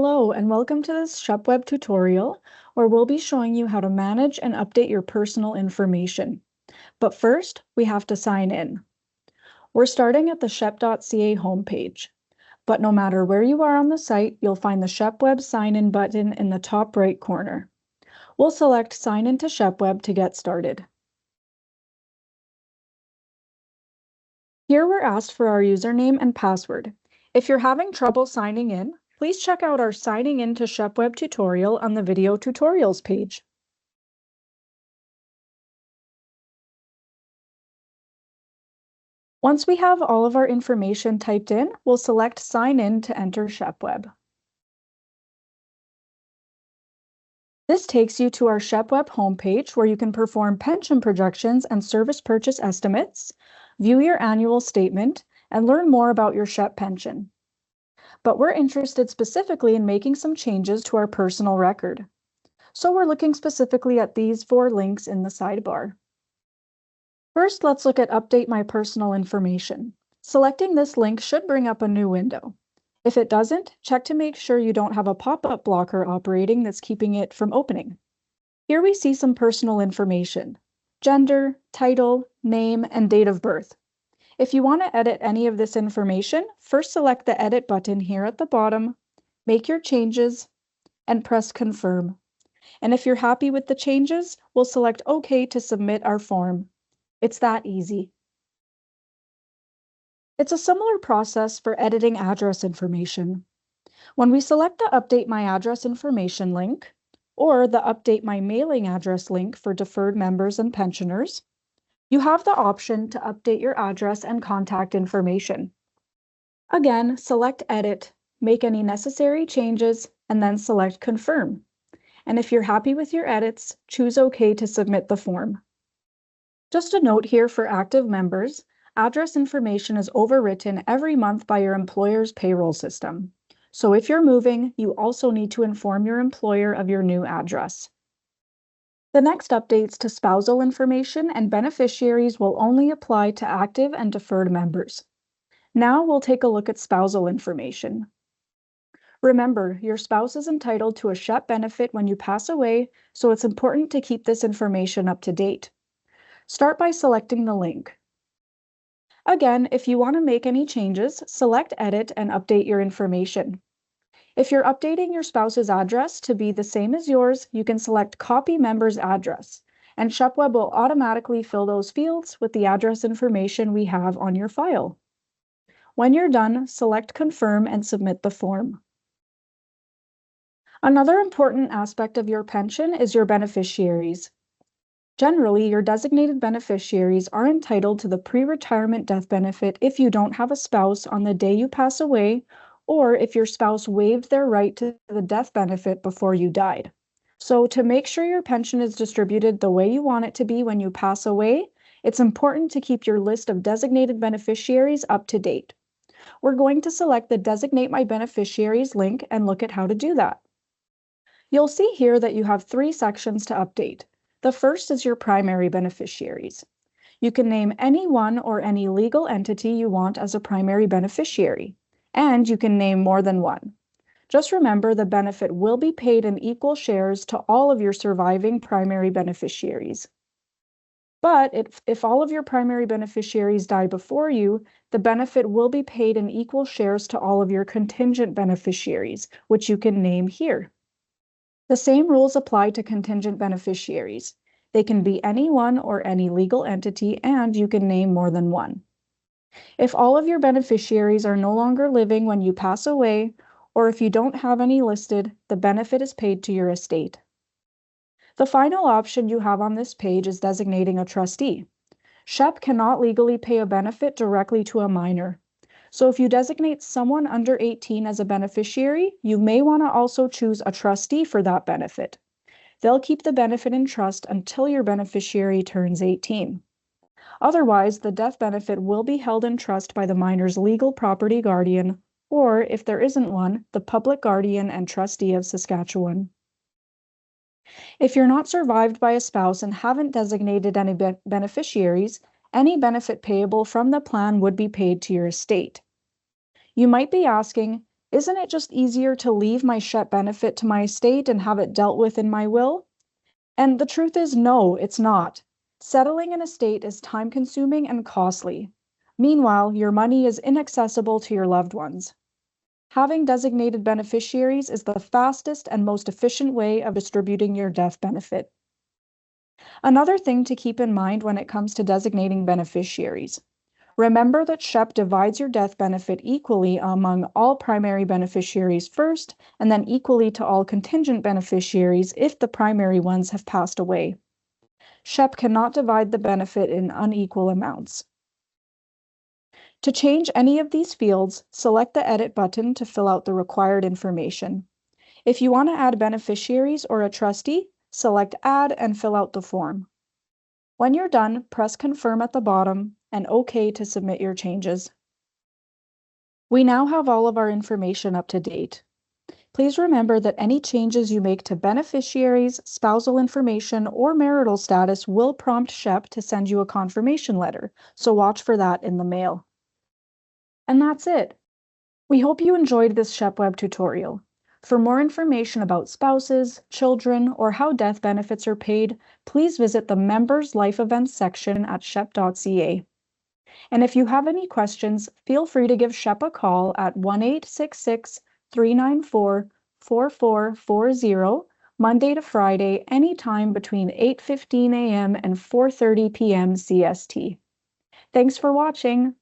Hello, and welcome to this SHEPPweb tutorial, where we'll be showing you how to manage and update your personal information. But first, we have to sign in. We're starting at the shepp.ca homepage, but no matter where you are on the site, you'll find the SHEPPweb sign-in button in the top right corner. We'll select Sign in to SHEPPweb to get started. Here we're asked for our username and password. If you're having trouble signing in, please check out our Signing in to SHEPPweb tutorial on the Video Tutorials page. Once we have all of our information typed in, we'll select Sign in to enter SHEPPweb. This takes you to our SHEPPweb homepage where you can perform pension projections and service purchase estimates, view your annual statement, and learn more about your SHEPP pension. But we're interested specifically in making some changes to our personal record. So we're looking specifically at these 4 links in the sidebar. First, let's look at Update My Personal Information. Selecting this link should bring up a new window. If it doesn't, check to make sure you don't have a pop-up blocker operating that's keeping it from opening. Here we see some personal information: gender, title, name, and date of birth. If you want to edit any of this information, first select the Edit button here at the bottom, make your changes, and press Confirm. And if you're happy with the changes, we'll select OK to submit our form. It's that easy. It's a similar process for editing address information. When we select the Update My Address Information link, or the Update My Mailing Address link for deferred members and pensioners, you have the option to update your address and contact information. Again, select Edit, make any necessary changes, and then select Confirm. And if you're happy with your edits, choose OK to submit the form. Just a note here for active members, address information is overwritten every month by your employer's payroll system. So if you're moving, you also need to inform your employer of your new address. The next updates to spousal information and beneficiaries will only apply to active and deferred members. Now we'll take a look at spousal information. Remember, your spouse is entitled to a SHEPP benefit when you pass away, so it's important to keep this information up to date. Start by selecting the link. Again, if you want to make any changes, select Edit and update your information. If you're updating your spouse's address to be the same as yours, you can select Copy Member's Address, and SHEPPweb will automatically fill those fields with the address information we have on your file. When you're done, select Confirm and submit the form. Another important aspect of your pension is your beneficiaries. Generally, your designated beneficiaries are entitled to the pre-retirement death benefit if you don't have a spouse on the day you pass away, or if your spouse waived their right to the death benefit before you died. So to make sure your pension is distributed the way you want it to be when you pass away, it's important to keep your list of designated beneficiaries up to date. We're going to select the Designate My Beneficiaries link and look at how to do that. You'll see here that you have 3 sections to update. The first is your primary beneficiaries. You can name any one or any legal entity you want as a primary beneficiary, and you can name more than one. Just remember the benefit will be paid in equal shares to all of your surviving primary beneficiaries. But if all of your primary beneficiaries die before you, the benefit will be paid in equal shares to all of your contingent beneficiaries, which you can name here. The same rules apply to contingent beneficiaries. They can be any one or any legal entity, and you can name more than one. If all of your beneficiaries are no longer living when you pass away, or if you don't have any listed, the benefit is paid to your estate. The final option you have on this page is designating a trustee. SHEPP cannot legally pay a benefit directly to a minor. So if you designate someone under 18 as a beneficiary, you may want to also choose a trustee for that benefit. They'll keep the benefit in trust until your beneficiary turns 18. Otherwise, the death benefit will be held in trust by the minor's legal property guardian, or if there isn't one, the public guardian and trustee of Saskatchewan. If you're not survived by a spouse and haven't designated any beneficiaries, any benefit payable from the plan would be paid to your estate. You might be asking, Isn't it just easier to leave my SHEPP benefit to my estate and have it dealt with in my will? And the truth is, no, it's not. Settling an estate is time-consuming and costly. Meanwhile, your money is inaccessible to your loved ones. Having designated beneficiaries is the fastest and most efficient way of distributing your death benefit. Another thing to keep in mind when it comes to designating beneficiaries. Remember that SHEPP divides your death benefit equally among all primary beneficiaries first, and then equally to all contingent beneficiaries if the primary ones have passed away. SHEPP cannot divide the benefit in unequal amounts. To change any of these fields, select the Edit button to fill out the required information. If you want to add beneficiaries or a trustee, select Add and fill out the form. When you're done, press Confirm at the bottom and OK to submit your changes. We now have all of our information up to date. Please remember that any changes you make to beneficiaries, spousal information, or marital status will prompt SHEPP to send you a confirmation letter, so watch for that in the mail. And that's it. We hope you enjoyed this SHEPPweb tutorial. For more information about spouses, children, or how death benefits are paid, please visit the Members Life Events section at shepp.ca. And if you have any questions, feel free to give SHEPP a call at 1-866-394-4440, Monday to Friday, anytime between 8:15 a.m. and 4:30 p.m. CST. Thanks for watching.